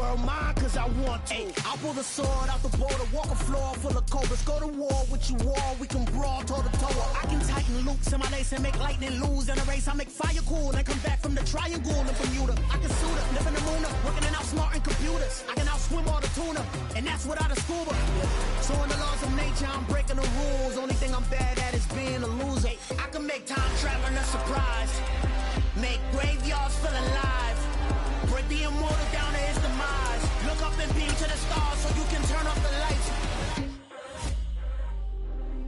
world mine cause I want to. Ay, I'll pull the sword out the border, walk a floor full of cobras. Go to war with you all, we can brawl toe to toe. I can tighten loops in my lace and make lightning lose in a race. I make fire cool and come back from the triangle in Bermuda. I can suit up, live in the moon, working and outsmarting computers. I can outswim all the tuna, and that's without a scuba. So in the laws of nature, I'm breaking the rules. Only thing I'm bad at is being a loser. I can make time traveling a surprise, make graveyards feel alive, break the immortal down to his demise. Look up and beam to the stars so you can turn off the lights.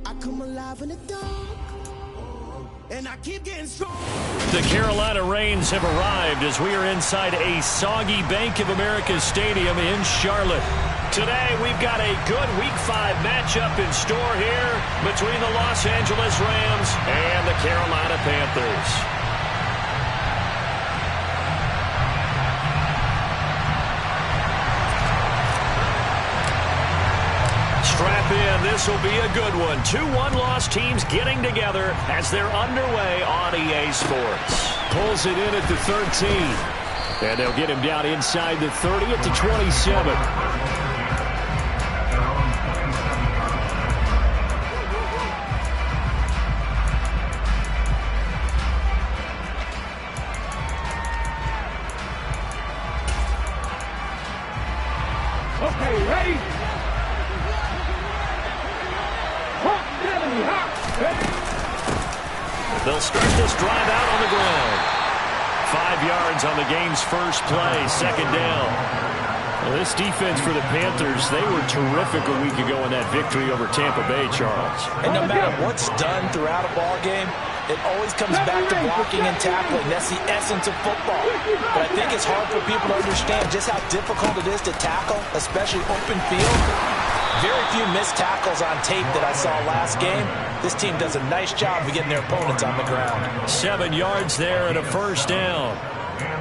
I come alive in the dark, and I keep getting strong. The Carolina Rains have arrived as we are inside a soggy Bank of America Stadium in Charlotte. Today, we've got a good Week 5 matchup in store here between the Los Angeles Rams and the Carolina Panthers. Strap in, this will be a good one. 2 one-loss teams getting together as they're underway on EA Sports. Pulls it in at the 13. And they'll get him down inside the 30 at the 27. Okay, ready? They'll start this drive out on the ground. 5 yards on the game's first play, second down. Well, this defense for the Panthers, they were terrific a week ago in that victory over Tampa Bay, Charles. And no matter what's done throughout a ball game, it always comes back to blocking and tackling. That's the essence of football. But I think it's hard for people to understand just how difficult it is to tackle, especially open field. Very few missed tackles on tape that I saw last game. This team does a nice job of getting their opponents on the ground. 7 yards there and a first down.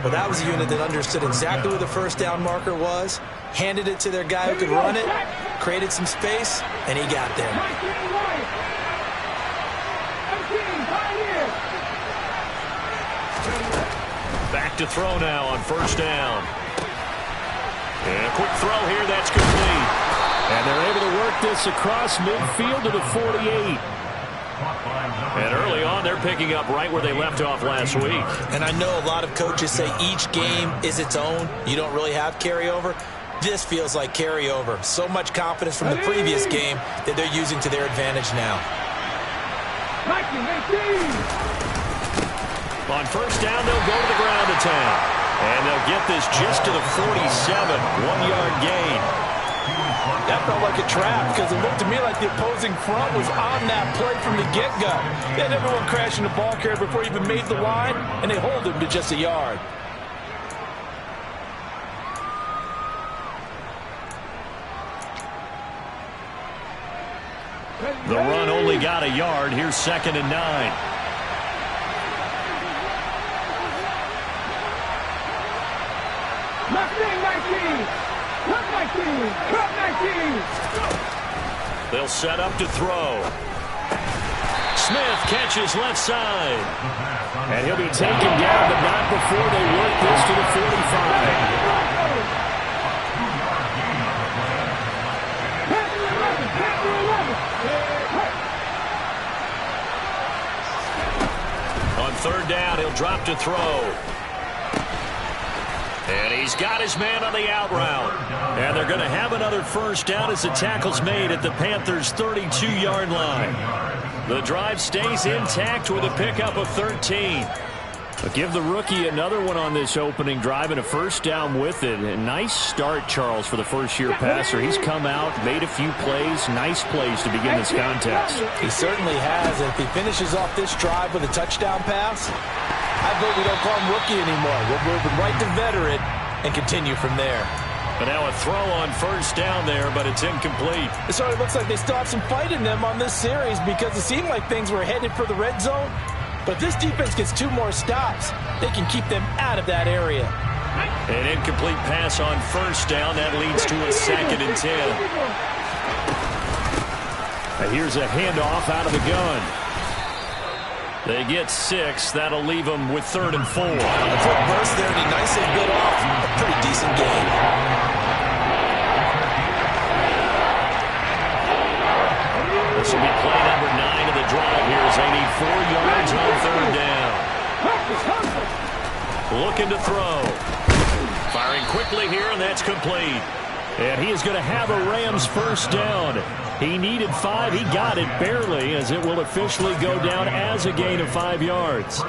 But that was a unit that understood exactly where the first down marker was, handed it to their guy who could run it, created some space, and he got there. Back to throw now on first down. And a quick throw here, that's complete. And they're able to work this across midfield to the 48. And early on, they're picking up right where they left off last week. And I know a lot of coaches say each game is its own. You don't really have carryover. This feels like carryover. So much confidence from the previous game that they're using to their advantage now. On first down, they'll go to the ground attack. And they'll get this just to the 47, 1-yard gain. That felt like a trap because it looked to me like the opposing front was on that play from the get-go. They had everyone crashing the ball carrier before he even made the line, and they hold him to just a yard. The run only got a yard. Here's 2nd and 9. They'll set up to throw. Smith catches left side. And he'll be taken down, but not before they work this to the 45. On third down, he'll drop to throw. And he's got his man on the out route. And they're going to have another first down as the tackle's made at the Panthers' 32-yard line. The drive stays intact with a pickup of 13. But give the rookie another one on this opening drive and a first down with it. A nice start, Charles, for the first-year passer. He's come out, made a few plays, nice plays to begin this contest. He certainly has. And if he finishes off this drive with a touchdown pass, I vote we don't call him rookie anymore. We'll move him right to veteran and continue from there. But now a throw on first down there, but it's incomplete. It sort of looks like they still have some fight in them on this series because it seemed like things were headed for the red zone. But if this defense gets 2 more stops, they can keep them out of that area. An incomplete pass on first down. That leads to a 2nd and 10. Now here's a handoff out of the gun. They get 6. That'll leave them with 3rd and 4. On the quick burst there, and he nicely bit off a pretty decent game. looking to throw. Firing quickly here, and that's complete. And he is going to have a Rams first down. He needed 5. He got it barely, as it will officially go down as a gain of 5 yards.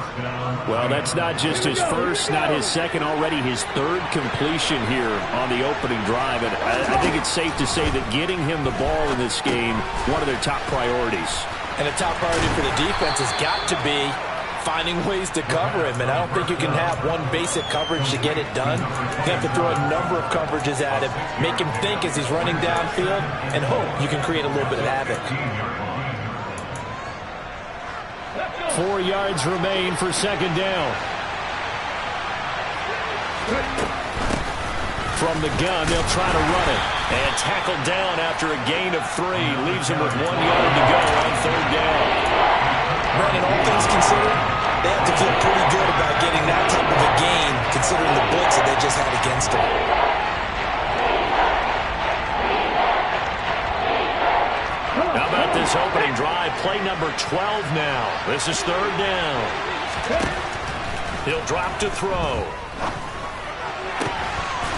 Well, that's not just his first, not his second, already his third completion here on the opening drive. And I think it's safe to say that getting him the ball in this game, one of their top priorities. And a top priority for the defense has got to be finding ways to cover him, and I don't think you can have one basic coverage to get it done. You have to throw a number of coverages at him, make him think as he's running downfield, and hope you can create a little bit of havoc. 4 yards remain for second down. From the gun, they'll try to run it. And tackled down after a gain of 3. Leaves him with 1 yard to go on third down. Brandon, all things considered, they have to feel pretty good about getting that type of a gain, considering the blitz that they just had against them. How about this opening drive? Play number 12 now. This is third down. He'll drop to throw.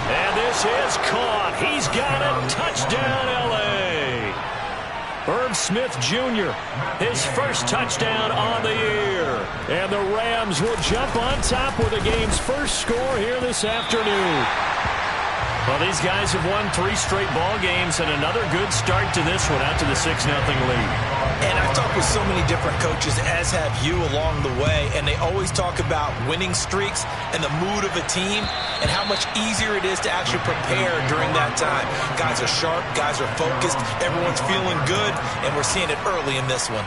And this is caught. He's got it. Touchdown, L.A. Irv Smith Jr., his first touchdown on the year. And the Rams will jump on top with the game's first score here this afternoon. Well, these guys have won 3 straight ball games, and another good start to this one out to the 6-0 lead. And I've talked with so many different coaches, as have you along the way, and they always talk about winning streaks and the mood of a team and how much easier it is to actually prepare during that time. Guys are sharp, guys are focused, everyone's feeling good, and we're seeing it early in this one.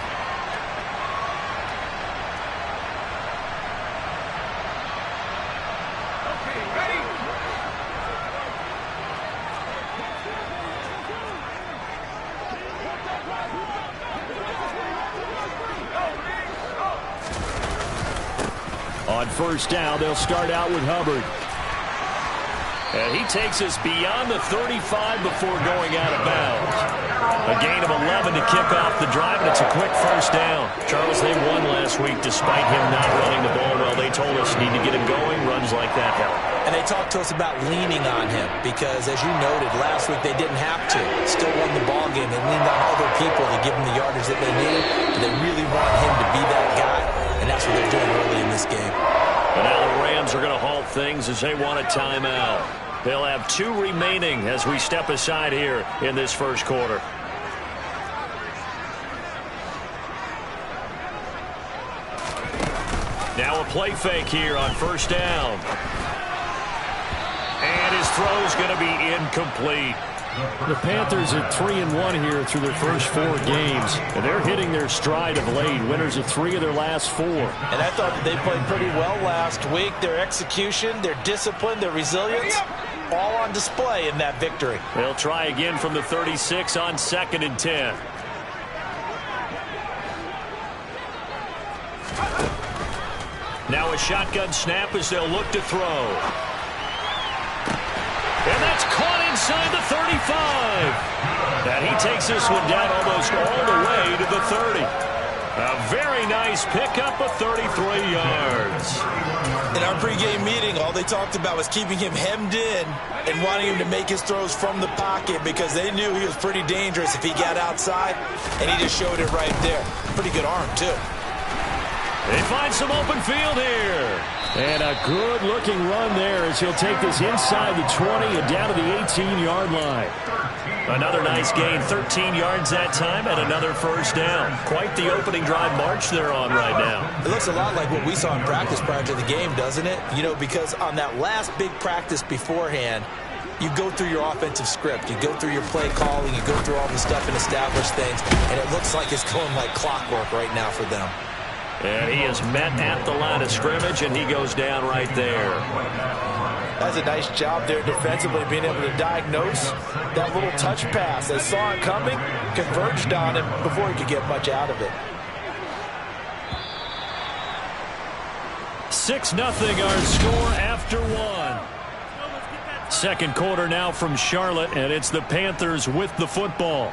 On first down, they'll start out with Hubbard. And he takes us beyond the 35 before going out of bounds. A gain of 11 to kick off the drive, and it's a quick first down. Charles, they won last week despite him not running the ball well. They told us need to get him going. Runs like that help. And they talked to us about leaning on him because, as you noted, last week they didn't have to. Still won the ball game. They leaned on other people to give them the yardage that they needed. But they really want him to be that guy, and that's what they're doing early in this game. And now the Rams are going to halt things as they want a timeout. They'll have 2 remaining as we step aside here in this first quarter. Now a play fake here on first down. And his throw's going to be incomplete. The Panthers at 3-1 here through their first 4 games, and they're hitting their stride of late. Winners of 3 of their last 4. And I thought that they played pretty well last week. Their execution, their discipline, their resilience, all on display in that victory. They'll try again from the 36 on 2nd and 10. Now a shotgun snap as they'll look to throw. And that's caught inside the 35. And he takes this one down almost all the way to the 30. A very nice pickup of 33 yards. In our pregame meeting, all they talked about was keeping him hemmed in and wanting him to make his throws from the pocket because they knew he was pretty dangerous if he got outside, and he just showed it right there. Pretty good arm, too. They find some open field here. And a good-looking run there as he'll take this inside the 20 and down to the 18-yard line. Another nice gain, 13 yards that time, and another first down. Quite the opening drive march they're on right now. It looks a lot like what we saw in practice prior to the game, doesn't it? You know, because on that last big practice beforehand, you go through your offensive script. You go through your play calling. You go through all the stuff and establish things. And it looks like it's going like clockwork right now for them. And he is met at the line of scrimmage, and he goes down right there. That's a nice job there defensively, being able to diagnose that little touch pass. They saw it coming, converged on him before he could get much out of it. 6-0 our score after 1. Second quarter now from Charlotte, and it's the Panthers with the football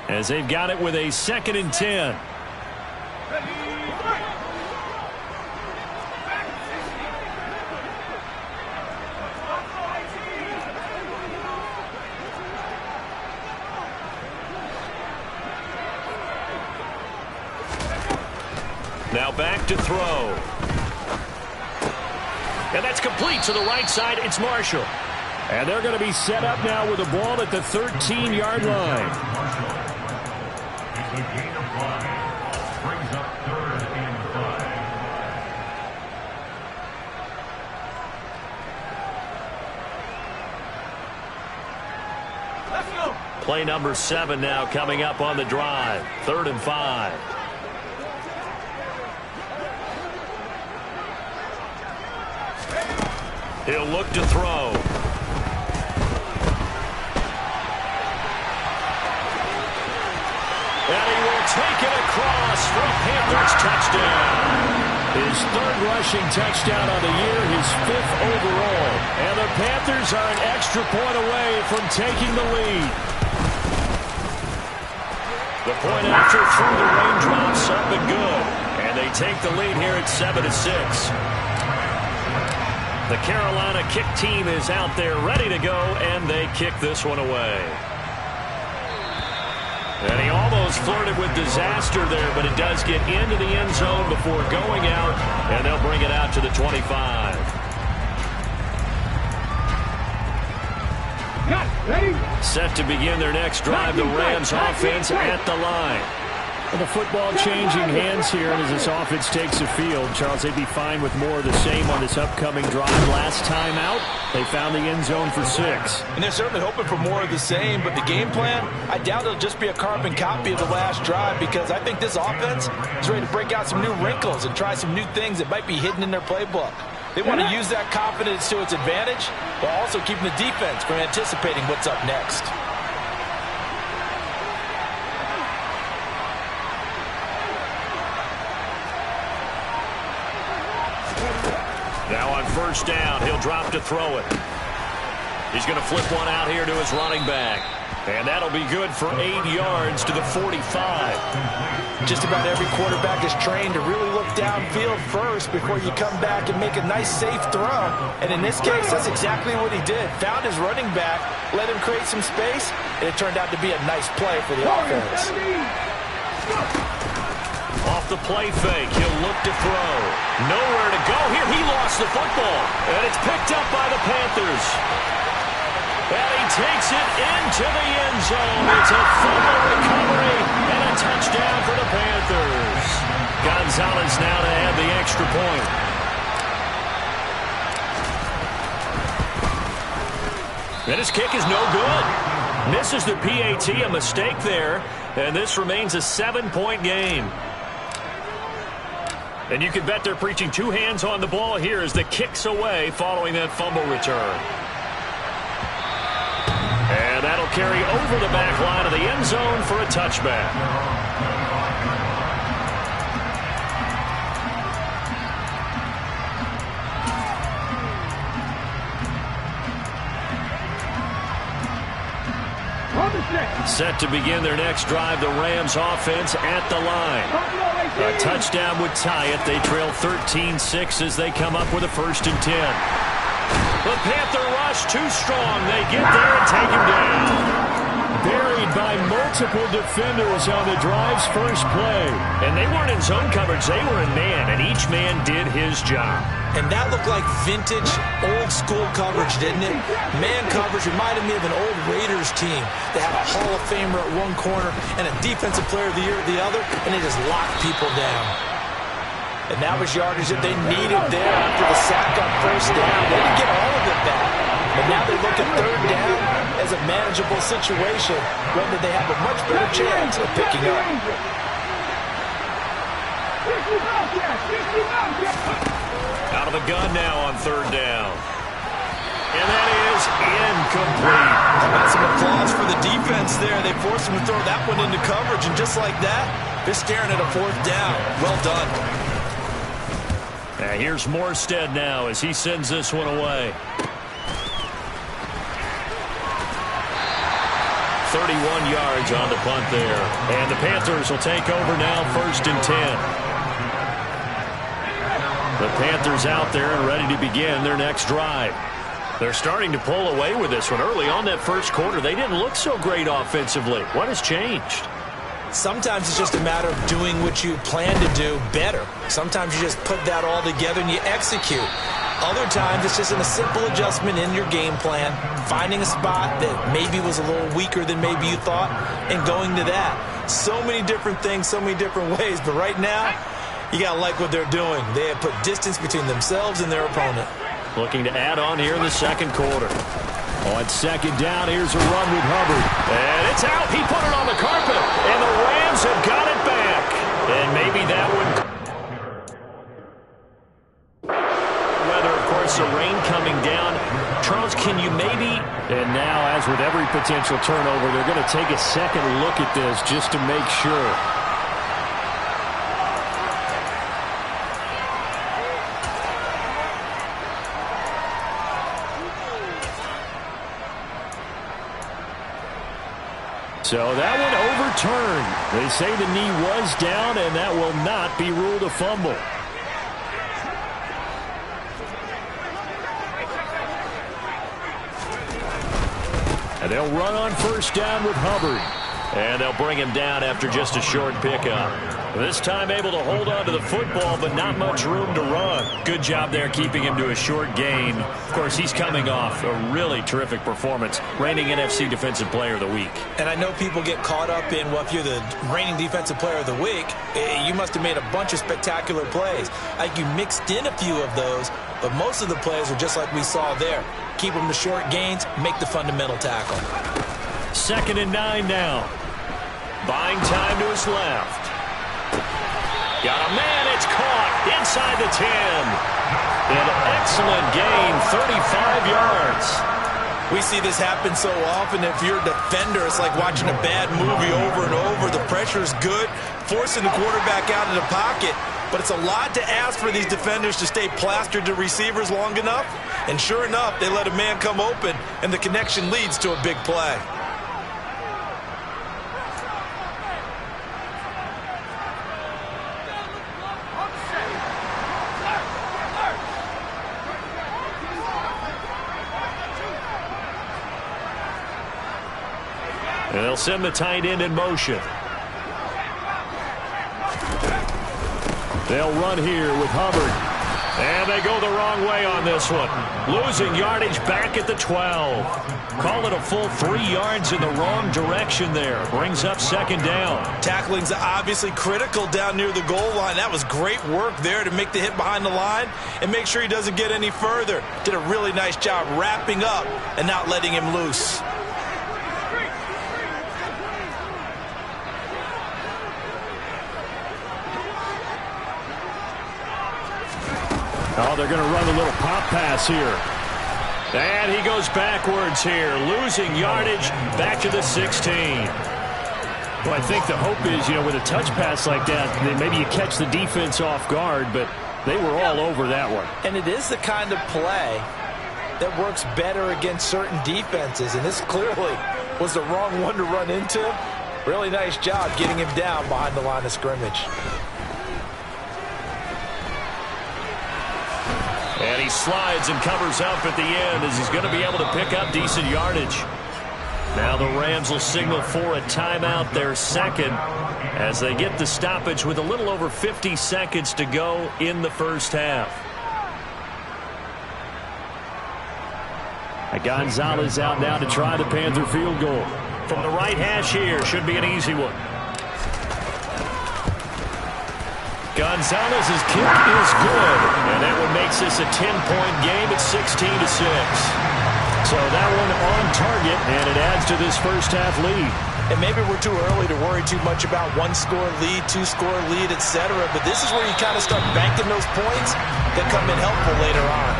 as they've got it with a 2nd and 10. Now back to throw. And that's complete to the right side. It's Marshall. And they're going to be set up now with the ball at the 13-yard line. Let's go. Play number 7 now coming up on the drive. 3rd and 5. He'll look to throw. And he will take it across for a Panthers touchdown. His 3rd rushing touchdown of the year, his 5th overall. And the Panthers are an extra point away from taking the lead. The point after through the raindrops up and good. And they take the lead here at 7-6. The Carolina kick team is out there ready to go, and they kick this one away. And he almost flirted with disaster there, but it does get into the end zone before going out, and they'll bring it out to the 25. Ready? Set to begin their next drive, the Rams offense at the line. Well, the football changing hands here, and as this offense takes the field, Charles, they'd be fine with more of the same on this upcoming drive. Last time out, they found the end zone for 6. And they're certainly hoping for more of the same, but the game plan, I doubt it'll just be a carbon copy of the last drive, because I think this offense is ready to break out some new wrinkles and try some new things that might be hidden in their playbook. They want to use that confidence to its advantage, while also keeping the defense from anticipating what's up next. Now on 1st down, he'll drop to throw it. He's going to flip one out here to his running back. And that'll be good for 8 yards to the 45. Just about every quarterback is trained to really look downfield first before you come back and make a nice, safe throw. And in this case, that's exactly what he did. Found his running back, let him create some space, and it turned out to be a nice play for the offense. Off the play fake, he'll look to throw. Nowhere to go here. He lost the football. And it's picked up by the Panthers. And he takes it into the end zone. It's a fumble recovery and a touchdown for the Panthers. Gonzalez now to add the extra point. And his kick is no good. Misses the PAT, a mistake there. And this remains a 7-point game. And you can bet they're preaching 2 hands on the ball here as the kick's away following that fumble return. And that'll carry over the back line of the end zone for a touchback. Set to begin their next drive, the Rams offense at the line. A touchdown would tie it. They trail 13-6 as they come up with a 1st and 10. The Panther rush too strong. They get there and take him down. Buried by multiple defenders on the drive's first play. And they weren't in zone coverage. They were in man, and each man did his job. And that looked like vintage, old-school coverage, didn't it? Man coverage reminded me of an old Raiders team. They had a Hall of Famer at one corner and a Defensive Player of the Year at the other, and they just locked people down. And that was yardage that they needed there after the sack on 1st down. They didn't get all of it back. But now they look at 3rd down as a manageable situation, one that they have a much better chance of picking up. Out of the gun now on 3rd down. And that is incomplete. Got some applause for the defense there. They forced him to throw that one into coverage, and just like that, they're staring at a 4th down. Well done. Now here's Morstead now as he sends this one away. 31 yards on the punt there. And the Panthers will take over now, 1st and 10. The Panthers out there and ready to begin their next drive. They're starting to pull away with this one. Early on that 1st quarter, they didn't look so great offensively. What has changed? Sometimes it's just a matter of doing what you plan to do better. Sometimes you just put that all together and you execute. Other times it's just a simple adjustment in your game plan, finding a spot that maybe was a little weaker than maybe you thought, and going to that. So many different things, so many different ways, but right now, you got to like what they're doing. They have put distance between themselves and their opponent. Looking to add on here in the second quarter. On second down, here's a run with Hubbard. And it's out. He put it on the carpet. And the Rams have got it back. And maybe that would... Weather, of course, the rain coming down. Charles, can you maybe... And now, as with every potential turnover, they're going to take a second look at this just to make sure. So that one overturned. They say the knee was down, and that will not be ruled a fumble. And they'll run on first down with Hubbard. And they'll bring him down after just a short pickup. This time able to hold on to the football, but not much room to run. Good job there keeping him to a short gain. Of course, he's coming off a really terrific performance, reigning NFC Defensive Player of the Week. And I know people get caught up in, well, if you're the reigning Defensive Player of the Week, you must have made a bunch of spectacular plays. Like you mixed in a few of those, but most of the plays are just like we saw there. Keep them to short gains, make the fundamental tackle. 2nd and 9 now. Buying time to his left. Got a man, it's caught inside the 10. An excellent gain, 35 yards. We see this happen so often. If you're a defender, it's like watching a bad movie over and over. The pressure is good, forcing the quarterback out of the pocket. But it's a lot to ask for these defenders to stay plastered to receivers long enough. And sure enough, they let a man come open, and the connection leads to a big play. And they'll send the tight end in motion. They'll run here with Hubbard. And they go the wrong way on this one. Losing yardage back at the 12. Call it a full 3 yards in the wrong direction there. Brings up 2nd down. Tackling's obviously critical down near the goal line. That was great work there to make the hit behind the line and make sure he doesn't get any further. Did a really nice job wrapping up and not letting him loose. Oh, they're going to run a little pop pass here. And he goes backwards here, losing yardage back to the 16. Well, I think the hope is, with a touch pass like that, maybe you catch the defense off guard, but they were all over that one. And it is the kind of play that works better against certain defenses, and this clearly was the wrong one to run into. Really nice job getting him down behind the line of scrimmage. And he slides and covers up at the end as he's going to be able to pick up decent yardage. Now the Rams will signal for a timeout, their second, as they get the stoppage with a little over 50 seconds to go in the first half. Gonzalez out now to try the Panther field goal. From the right hash here, should be an easy one. Gonzalez's kick is good, and that one makes this a 10-point game at 16-6. So that one on target, and it adds to this first half lead. And maybe we're too early to worry too much about 1-score lead, 2-score lead, etc. But this is where you kind of start banking those points that come in helpful later on.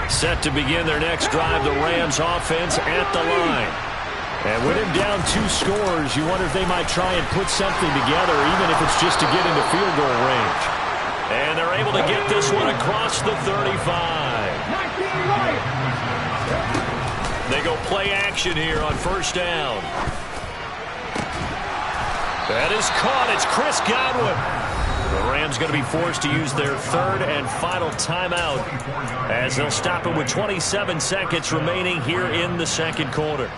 Set to begin their next drive, the Rams offense at the line. And with him down 2 scores, you wonder if they might try and put something together, even if it's just to get into field goal range. And they're able to get this one across the 35. They go Play action here on first down. That is caught. It's Chris Godwin. The Rams going to be forced to use their third and final timeout as they'll stop it with 27 seconds remaining here in the second quarter.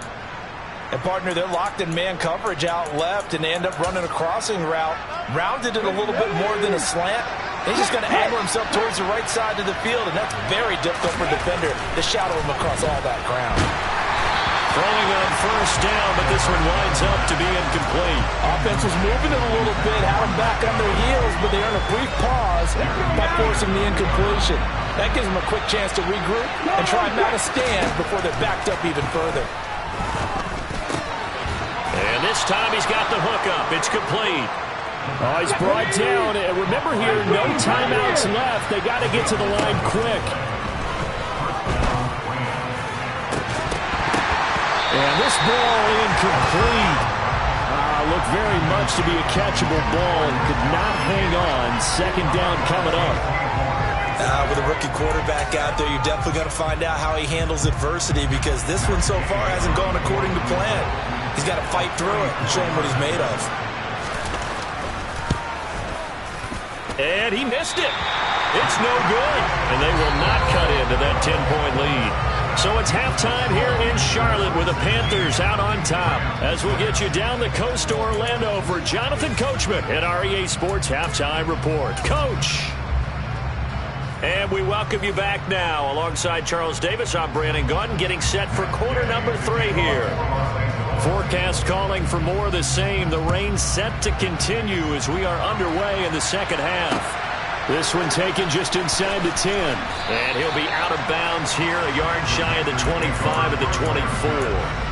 And, partner, they're locked in man coverage out left, and they end up running a crossing route. Rounded it a little bit more than a slant. He's just going to angle himself towards the right side of the field, and that's very difficult for a defender to shadow him across all that ground. Throwing on first down, but this one winds up to be incomplete. Offense was moving it a little bit, had them back on their heels, but they earn a brief pause by forcing the incompletion. That gives them a quick chance to regroup and try and mount a stand before they're backed up even further. And this time he's got the hook up. It's complete. Oh, he's brought down. And remember here, no timeouts left. They got to get to the line quick. And this ball incomplete. Looked very much to be a catchable ball and could not hang on. Second down coming up. With a rookie quarterback out there, you're definitely going to find out how he handles adversity, because this one so far hasn't gone according to plan. He's got to fight through it and show him what he's made of. And he missed it. It's no good. And they will not cut into that 10-point lead. So it's halftime here in Charlotte with the Panthers out on top. As we get you down the coast to Orlando for Jonathan Coachman at our EA Sports Halftime Report. Coach. And we welcome you back now. Alongside Charles Davis, I'm Brandon Gunn, getting set for quarter number 3 here. Forecast calling for more of the same. The rain set to continue as we are underway in the second half. This one taken just inside the 10. And he'll be out of bounds here, a yard shy of the 25 of the 24.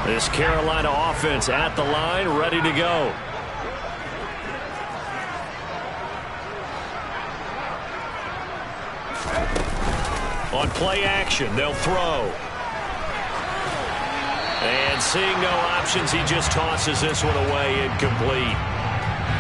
This Carolina offense at the line, ready to go. On play action, they'll throw. And seeing no options, he just tosses this one away, incomplete.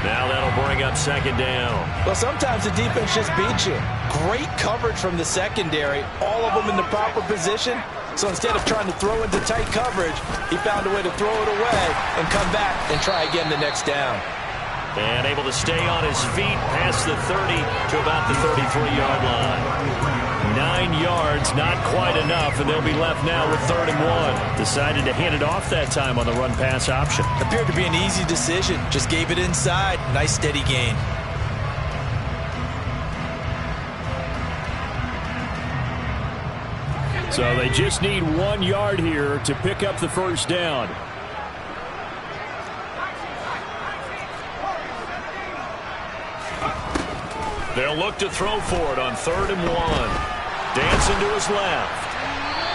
Now that'll bring up second down. Well, sometimes the defense just beats you. Great coverage from the secondary, all of them in the proper position. So instead of trying to throw into tight coverage, he found a way to throw it away and come back and try again the next down. And able to stay on his feet past the 30 to about the 33-yard line. 9 yards, not quite enough, and they'll be left now with 3rd and 1. Decided to hand it off that time on the run-pass option. Appeared to be an easy decision. Just gave it inside. Nice steady gain. So they just need 1 yard here to pick up the first down. They'll look to throw for it on 3rd and 1. Dancing to his left.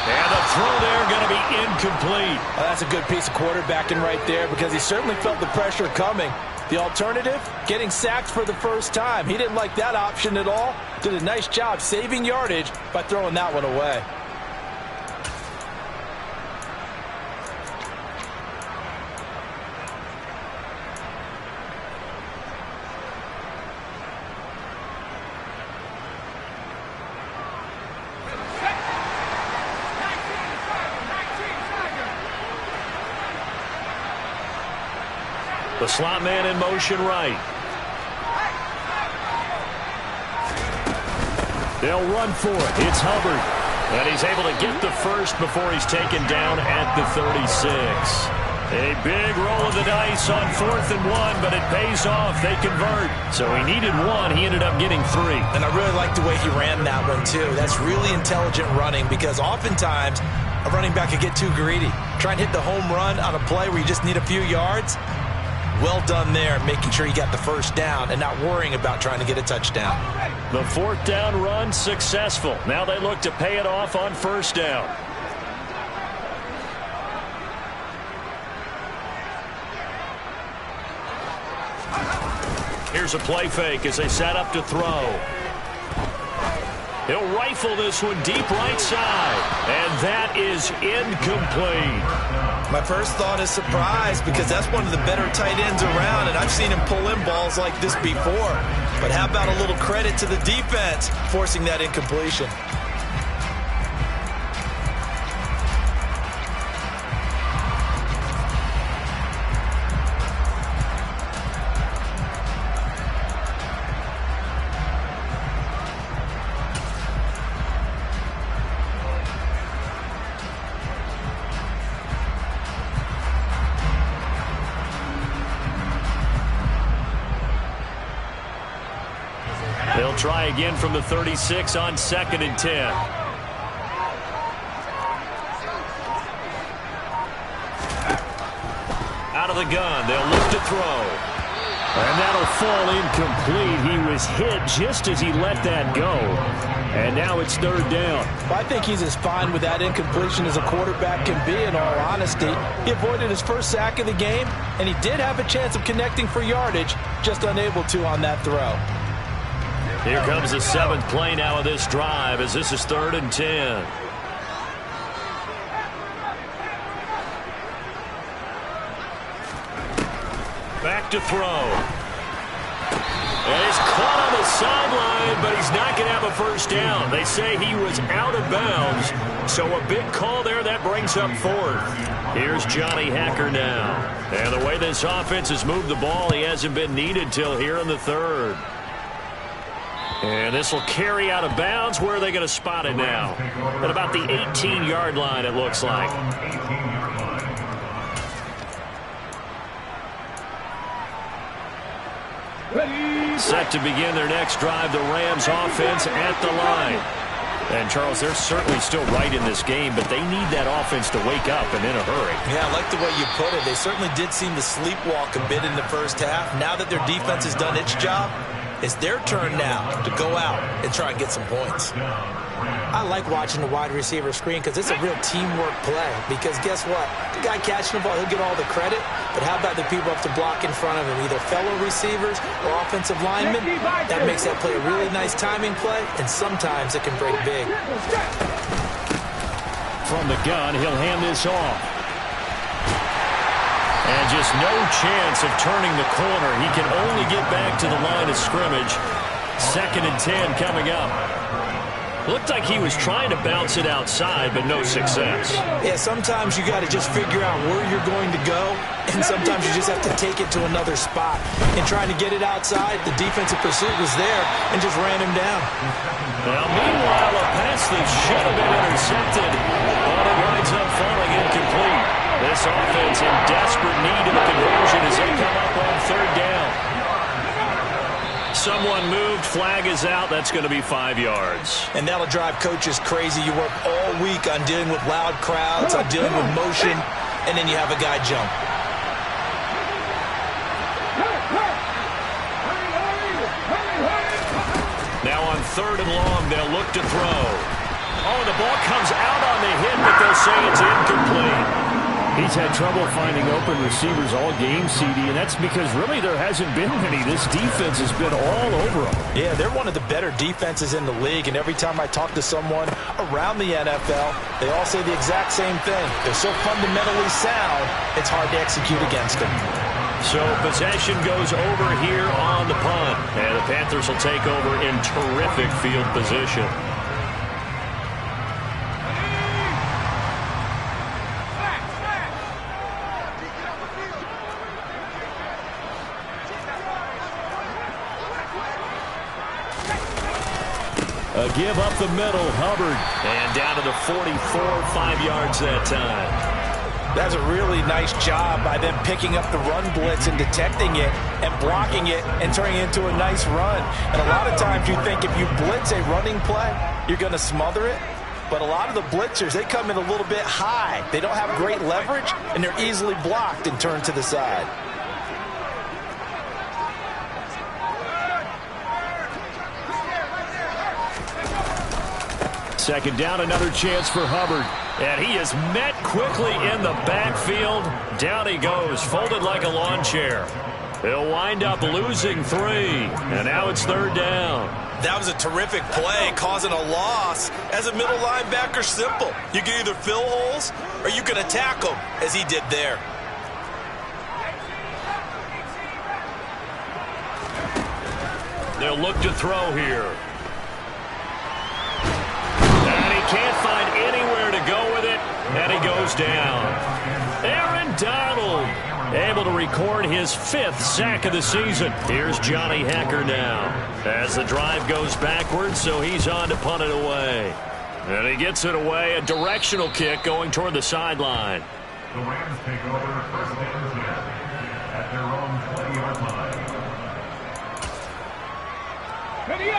And the throw there going to be incomplete. Well, that's a good piece of quarterbacking right there, because he certainly felt the pressure coming. The alternative, getting sacked for the first time. He didn't like that option at all. Did a nice job saving yardage by throwing that one away. The slot man in motion right. They'll run for it. It's Hubbard. And he's able to get the first before he's taken down at the 36. A big roll of the dice on 4th and 1, but it pays off. They convert. So he needed 1. He ended up getting 3. And I really like the way he ran that one, too. That's really intelligent running, because oftentimes a running back could get too greedy. Try and hit the home run on a play where you just need a few yards. Well done there, making sure he got the first down and not worrying about trying to get a touchdown. The 4th down run successful. Now they look to pay it off on 1st down. Here's a play fake as they set up to throw. He'll rifle this one deep right side. And that is incomplete. My first thought is surprise because that's one of the better tight ends around, and I've seen him pull in balls like this before. But how about a little credit to the defense forcing that incompletion? They'll try again from the 36 on 2nd and 10. Out of the gun, they'll look to throw. And that'll fall incomplete. He was hit just as he let that go. And now it's 3rd down. I think he's as fine with that incompletion as a quarterback can be, in all honesty. He avoided his first sack of the game, and he did have a chance of connecting for yardage, just unable to on that throw. Here comes the 7th play now of this drive as this is 3rd and 10. Back to throw. And he's caught on the sideline, but he's not going to have a first down. They say he was out of bounds, so a big call there that brings up 4th. Here's Johnny Hacker now. And the way this offense has moved the ball, he hasn't been needed till here in the 3rd. And this will carry out of bounds. Where are they going to spot it now? At about the 18-yard line, it looks like. Set to begin their next drive, the Rams offense at the line. And, Charles, they're certainly still right in this game, but they need that offense to wake up and in a hurry. Yeah, I like the way you put it. They certainly did seem to sleepwalk a bit in the first half. Now that their defense has done its job, it's their turn now to go out and try and get some points. I like watching the wide receiver screen because it's a real teamwork play. Because guess what? The guy catching the ball, he'll get all the credit. But how about the people up to block in front of him, either fellow receivers or offensive linemen? That makes that play a really nice timing play, and sometimes it can break big. From the gun, he'll hand this off. And just no chance of turning the corner. He can only get back to the line of scrimmage. 2nd and 10 coming up. Looked like he was trying to bounce it outside, but no success. Yeah, sometimes you got to just figure out where you're going to go, and sometimes you just have to take it to another spot. In trying to get it outside, the defensive pursuit was there and just ran him down. Now, meanwhile, a pass that should have been intercepted, but it winds up falling incomplete. This offense in desperate need of a conversion as they come up on 3rd down. Someone moved, flag is out, that's going to be 5 yards. And that'll drive coaches crazy. You work all week on dealing with loud crowds, on dealing with motion, and then you have a guy jump. Now on 3rd and long, they'll look to throw. Oh, the ball comes out on the hit, but they'll say it's incomplete. He's had trouble finding open receivers all game, CD, and that's because really there hasn't been many. This defense has been all over them. Yeah, they're one of the better defenses in the league, and every time I talk to someone around the NFL, they all say the exact same thing. They're so fundamentally sound, it's hard to execute against them. So possession goes over here on the punt, and the Panthers will take over in terrific field position. A give up the middle, Hubbard. And down to the 44, 5 yards that time. That's a really nice job by them picking up the run blitz and detecting it and blocking it and turning it into a nice run. And a lot of times you think if you blitz a running play, you're going to smother it. But a lot of the blitzers, they come in a little bit high. They don't have great leverage, and they're easily blocked and turned to the side. Second down, another chance for Hubbard. And he is met quickly in the backfield. Down he goes, folded like a lawn chair. He'll wind up losing 3. And now it's 3rd down. That was a terrific play, causing a loss. As a middle linebacker, simple. You can either fill holes or you can attack them, as he did there. They'll look to throw here. And he can't find anywhere to go with it, and he goes down. Aaron Donald able to record his 5th sack of the season. Here's Johnny Hacker now as the drive goes backwards, so he's on to punt it away. And he gets it away, a directional kick going toward the sideline. The Rams take over first and 10 at their own 20-yard line.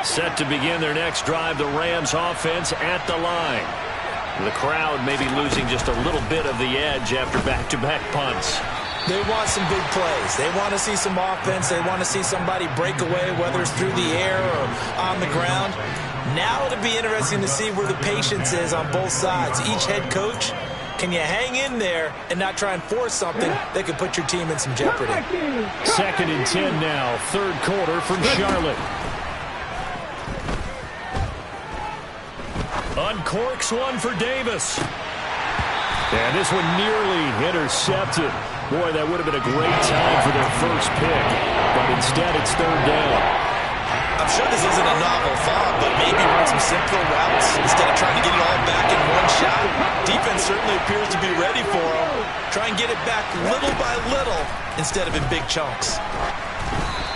Set to begin their next drive, the Rams offense at the line. The crowd may be losing just a little bit of the edge after back-to-back punts. They want some big plays. They want to see some offense. They want to see somebody break away, whether it's through the air or on the ground. Now it'll be interesting to see where the patience is on both sides. Each head coach, can you hang in there and not try and force something that could put your team in some jeopardy? 2nd and 10 now, 3rd quarter from Charlotte. Uncorks one for Davis. And this one nearly intercepted. Boy, that would have been a great time for their first pick. But instead, it's 3rd down. I'm sure this isn't a novel thought, but maybe run some simpler routes instead of trying to get it all back in one shot. Defense certainly appears to be ready for them. Try and get it back little by little instead of in big chunks.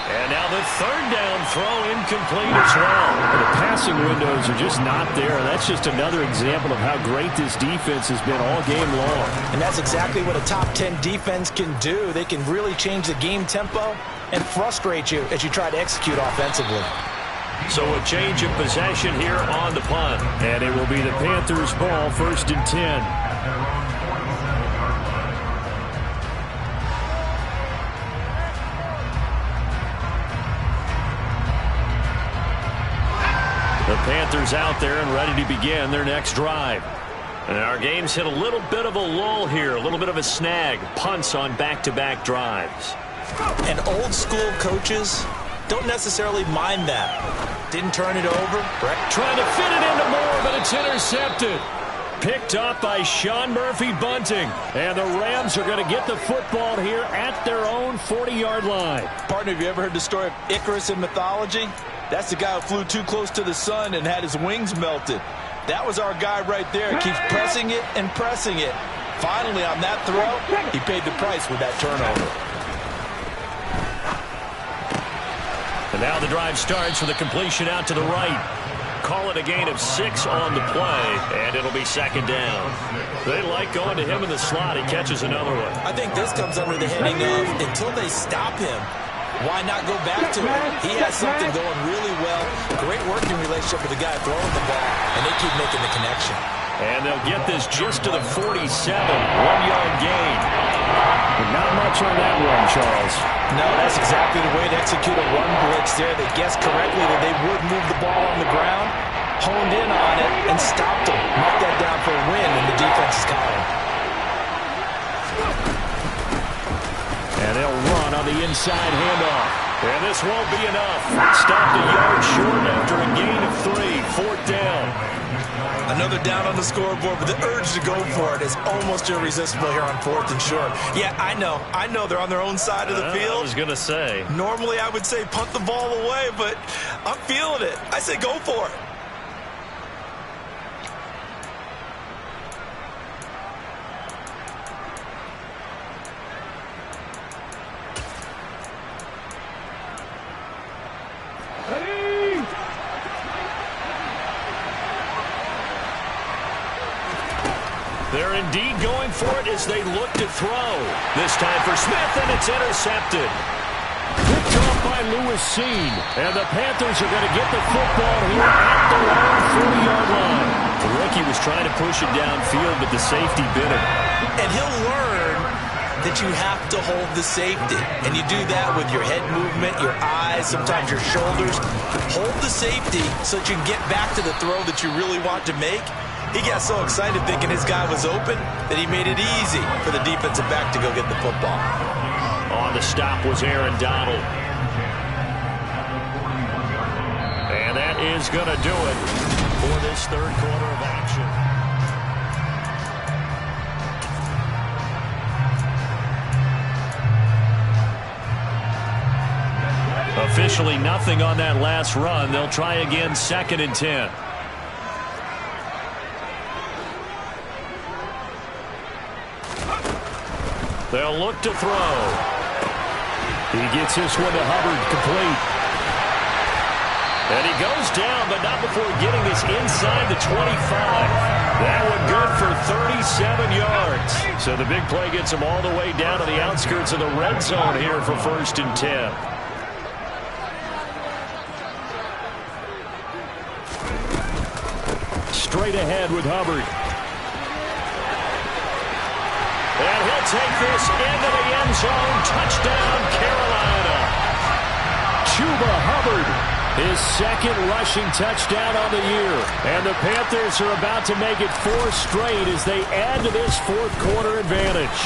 And now the 3rd down throw incomplete as well. The passing windows are just not there. That's just another example of how great this defense has been all game long. And that's exactly what a top 10 defense can do. They can really change the game tempo and frustrate you as you try to execute offensively. So a change of possession here on the punt. And it will be the Panthers' ball, 1st and 10. The Panthers out there and ready to begin their next drive. And our game's hit a little bit of a lull here, a little bit of a snag. Punts on back-to-back drives. And old school coaches don't necessarily mind that. Didn't turn it over. Right? Trying to fit it into Moore, but it's intercepted. Picked up by Sean Murphy-Bunting. And the Rams are going to get the football here at their own 40-yard line. Partner, have you ever heard the story of Icarus in mythology? That's the guy who flew too close to the sun and had his wings melted. That was our guy right there. Keeps pressing it and pressing it. Finally, on that throw, he paid the price with that turnover. And now the drive starts with a completion out to the right. Call it a gain of 6 on the play, and it'll be 2nd down. They like going to him in the slot. He catches another one. I think this comes under the heading of until they stop him, why not go back to him? He has something going really well. Great working relationship with the guy throwing the ball, and they keep making the connection. And they'll get this just to the 47, 1-yard gain. But not much on that run, Charles. No, that's exactly the way to execute a run blitz there. They guessed correctly that they would move the ball on the ground, honed in on it, and stopped them. Marked that down for a win in the defense's column. And they'll run on the inside handoff. And this won't be enough. Stopped a yard short after a gain of 3. 4th down. Another down on the scoreboard, but the urge to go for it is almost irresistible here on 4th and short. Yeah, I know they're on their own side of the field. I was going to say. Normally I would say punt the ball away, but I'm feeling it. I say go for it. They're indeed going for it as they look to throw. This time for Smith, and it's intercepted. Picked off by Lewis Seen. And the Panthers are going to get the football here at their own 40-yard line. The rookie was trying to push it downfield, but the safety bit him. And he'll learn that you have to hold the safety. And you do that with your head movement, your eyes, sometimes your shoulders. Hold the safety so that you can get back to the throw that you really want to make. He got so excited thinking his guy was open that he made it easy for the defensive back to go get the football. On the stop was Aaron Donald. And that is going to do it for this third quarter of action. Officially nothing on that last run. They'll try again, 2nd and 10. They'll look to throw. He gets this one to Hubbard, complete. And he goes down, but not before getting this inside the 25. That one good for 37 yards. So the big play gets him all the way down to the outskirts of the red zone here for 1st and 10. Straight ahead with Hubbard. And he'll take this into the end zone. Touchdown, Carolina. Chuba Hubbard, his 2nd rushing touchdown on the year. And the Panthers are about to make it 4 straight as they add to this 4th quarter advantage.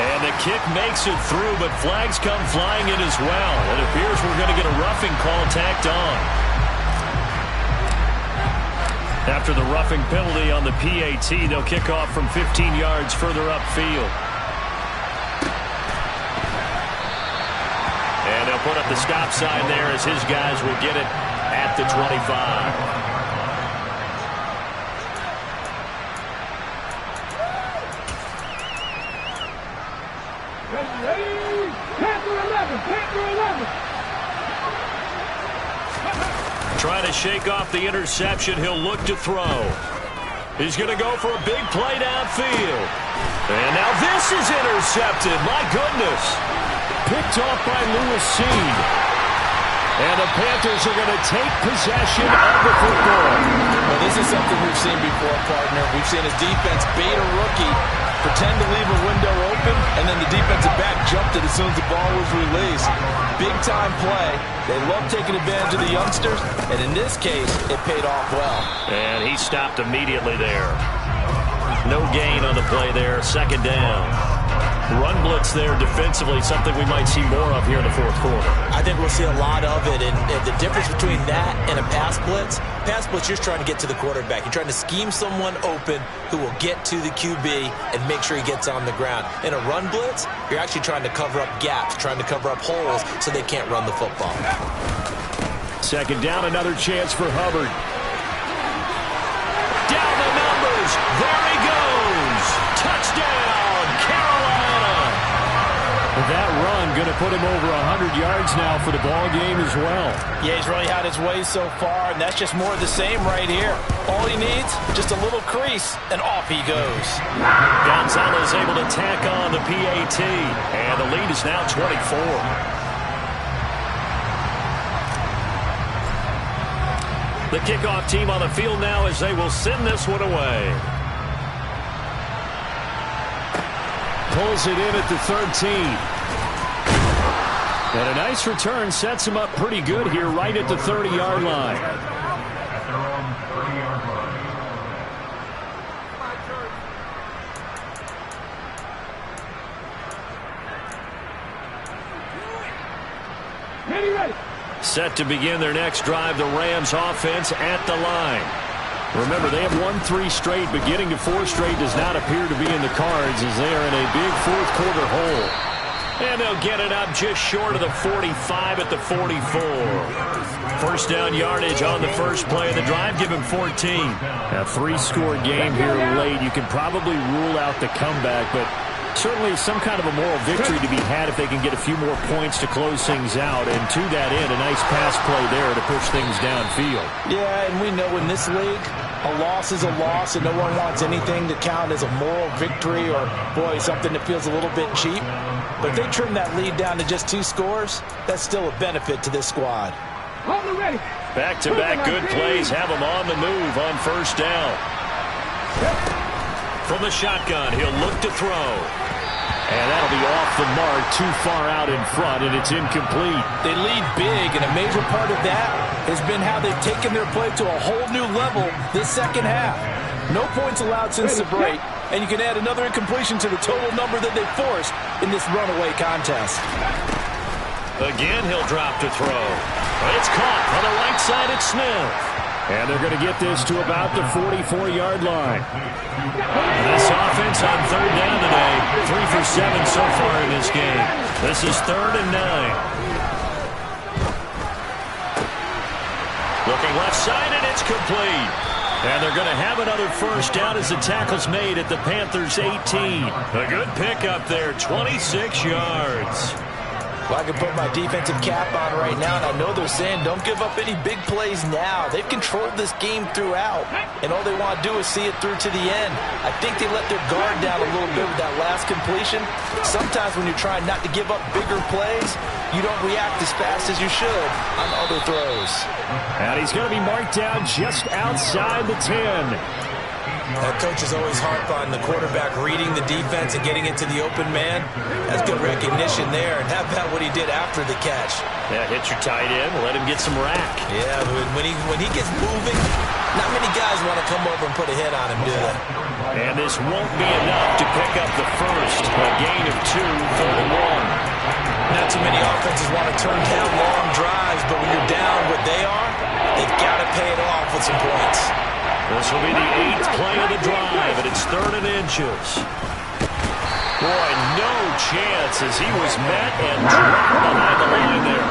And the kick makes it through, but flags come flying in as well. It appears we're going to get a roughing call tacked on. After the roughing penalty on the PAT, they'll kick off from 15 yards further upfield. And they'll put up the stop sign there as his guys will get it at the 25. Ready? Panther 11! Panther 11! Trying to shake off the interception. He'll look to throw. He's going to go for a big play downfield. And now this is intercepted. My goodness. Picked off by Lewis Seed. And the Panthers are going to take possession of the football. Well, this is something we've seen before, partner. We've seen a defense bait a rookie, pretend to leave a window open, and then the defensive back jumped it as soon as the ball was released. Big-time play. They love taking advantage of the youngsters, and in this case, it paid off well. And he stopped immediately there. No gain on the play there. 2nd down. Run blitz there defensively, something we might see more of here in the 4th quarter. I think we'll see a lot of it, and the difference between that and a pass blitz, you're just trying to get to the quarterback. You're trying to scheme someone open who will get to the QB and make sure he gets on the ground. In a run blitz, you're actually trying to cover up gaps, trying to cover up holes so they can't run the football. 2nd down, another chance for Hubbard. Down the numbers. There he goes. Touchdown, Carolina. That run going to put him over 100 yards now for the ball game as well. Yeah, he's really had his way so far, and that's just more of the same right here. All he needs, just a little crease, and off he goes. Gonzalez able to tack on the PAT, and the lead is now 24. The kickoff team on the field now as they will send this one away. Pulls it in at the 13. And a nice return sets him up pretty good here right at the 30-yard line. At their own 30-yard line. Ready! Set to begin their next drive, the Rams offense at the line. Remember, they have won 3 straight, but getting to 4 straight does not appear to be in the cards as they are in a big 4th quarter hole. And they'll get it up just short of the 45 at the 44. 1st down yardage on the first play of the drive, give him 14. A 3-score game here late. You can probably rule out the comeback, but certainly some kind of a moral victory to be had if they can get a few more points to close things out. And to that end, a nice pass play there to push things downfield. Yeah, and we know in this league, a loss is a loss, and no one wants anything to count as a moral victory or, boy, something that feels a little bit cheap. But if they trim that lead down to just 2 scores, that's still a benefit to this squad. Back-to-back good plays have him on the move on 1st down. From the shotgun, he'll look to throw. And that'll be off the mark, too far out in front, and it's incomplete. They lead big, and a major part of that has been how they've taken their play to a whole new level this 2nd half. No points allowed since the break, and you can add another incompletion to the total number that they forced in this runaway contest. Again, he'll drop to throw. It's caught on the right side at Smith. And they're going to get this to about the 44-yard line. This offense on third down today, 3 for 7 so far in this game. This is 3rd and 9. Looking left side, and it's complete. And they're going to have another first down as the tackle's made at the Panthers' 18. A good pickup there, 26 yards. Well, I can put my defensive cap on right now, and I know they're saying don't give up any big plays now. They've controlled this game throughout, and all they want to do is see it through to the end. I think they let their guard down a little bit with that last completion. Sometimes when you're trying not to give up bigger plays, you don't react as fast as you should on other throws. And he's going to be marked down just outside the 10. Coaches always harp on the quarterback reading the defense and getting into the open man. That's good recognition there. And how about what he did after the catch? Yeah, hit your tight end, let him get some rack. Yeah, when he gets moving, not many guys want to come over and put a hit on him, do they? And this won't be enough to pick up the first. A gain of 2, 3rd and 1. Not too many offenses want to turn down long drives, but when you're down what they are, they've got to pay it off with some points. This will be the 8th play of the drive, and it's 3rd and inches. Boy, no chance as he was met and dropped behind the line there.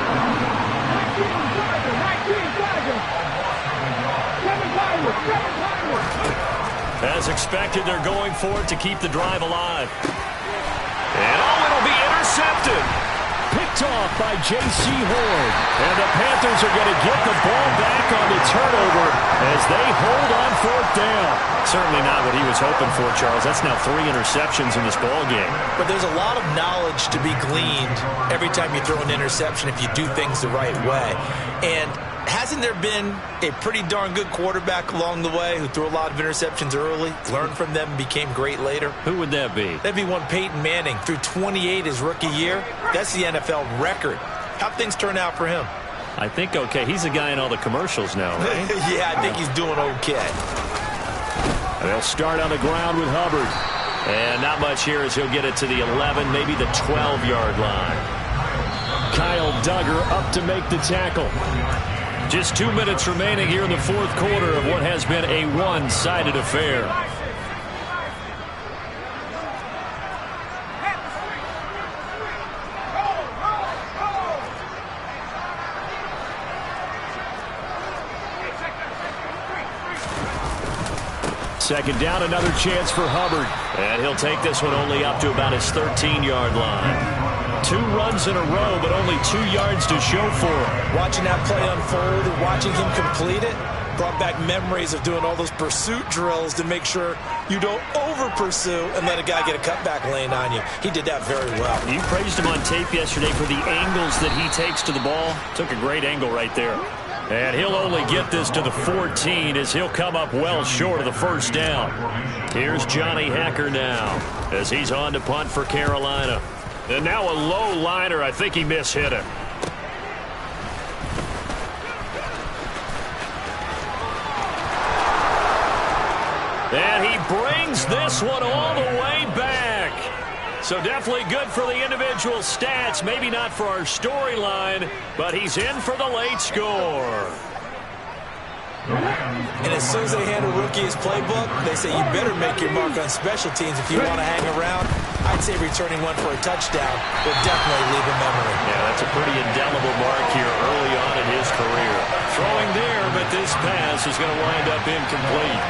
As expected, they're going for it to keep the drive alive. And it'll be intercepted. Picked off by J.C. Horn. And the Panthers are going to get the ball back on the turnover as they hold on 4th down. Certainly not what he was hoping for, Charles. That's now 3 interceptions in this ball game. But there's a lot of knowledge to be gleaned every time you throw an interception if you do things the right way. And hasn't there been a pretty darn good quarterback along the way who threw a lot of interceptions early, learned from them, and became great later? Who would that be? That'd be one Peyton Manning. Threw 28 his rookie year. That's the NFL record. How'd things turn out for him? I think okay. He's the guy in all the commercials now, right? Yeah, I think he's doing okay. They'll start on the ground with Hubbard. And not much here as he'll get it to the 11, maybe the 12-yard line. Kyle Duggar up to make the tackle. Just 2 minutes remaining here in the 4th quarter of what has been a one-sided affair. Second down, another chance for Hubbard. And he'll take this one only up to about his 13-yard line. 2 runs in a row, but only 2 yards to show for him. Watching that play unfold and watching him complete it brought back memories of doing all those pursuit drills to make sure you don't over-pursue and let a guy get a cutback lane on you. He did that very well. You praised him on tape yesterday for the angles that he takes to the ball. Took a great angle right there. And he'll only get this to the 14 as he'll come up well short of the first down. Here's Johnny Hekker now as he's on to punt for Carolina. And now a low liner. I think he mishit it. And he brings this one all the way back. So definitely good for the individual stats. Maybe not for our storyline, but he's in for the late score. And as soon as they hand a rookie his playbook, they say you better make your mark on special teams if you want to hang around. I'd say returning one for a touchdown will definitely leave a memory. Yeah, that's a pretty indelible mark here early on in his career. Throwing there, but this pass is going to wind up incomplete.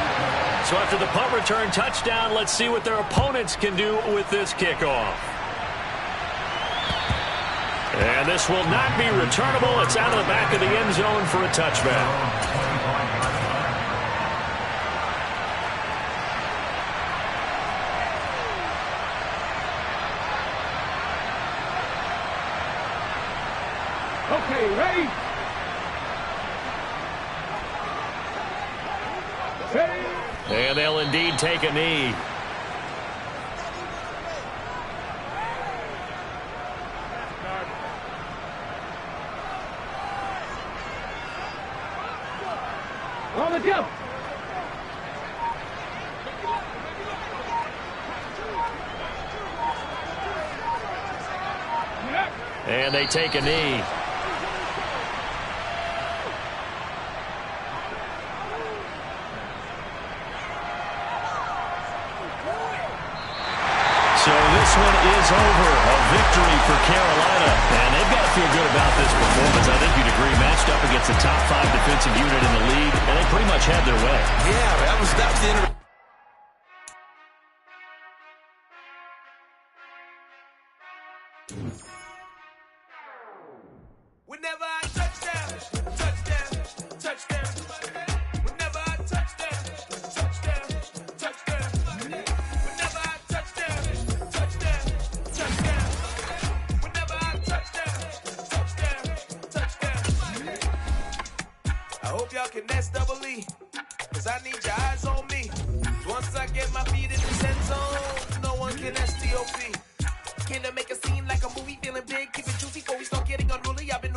So after the punt return touchdown, let's see what their opponents can do with this kickoff. And this will not be returnable. It's out of the back of the end zone for a touchback. Okay, ready? Ready? And they'll indeed take a knee. On the jump. And they take a knee. So this one is over. A victory for Carolina. And they've got to feel good about this performance. I think you'd agree. Matched up against a top 5 defensive unit in the league, and they pretty much had their way. Yeah, that was the end of it. Whenever I touchdown, touchdown, touchdown. Whenever I touchdown, touchdown, touchdown. Whenever I touchdown, touchdown, touchdown. Whenever I touchdown, touchdown, touchdown. I hope y'all can nest double E, cause I need your eyes on me. Once I get my feet in the end zone, no one can STOP. Can I make a scene like a movie, feeling big, keep it juicy before we start getting unruly? I've been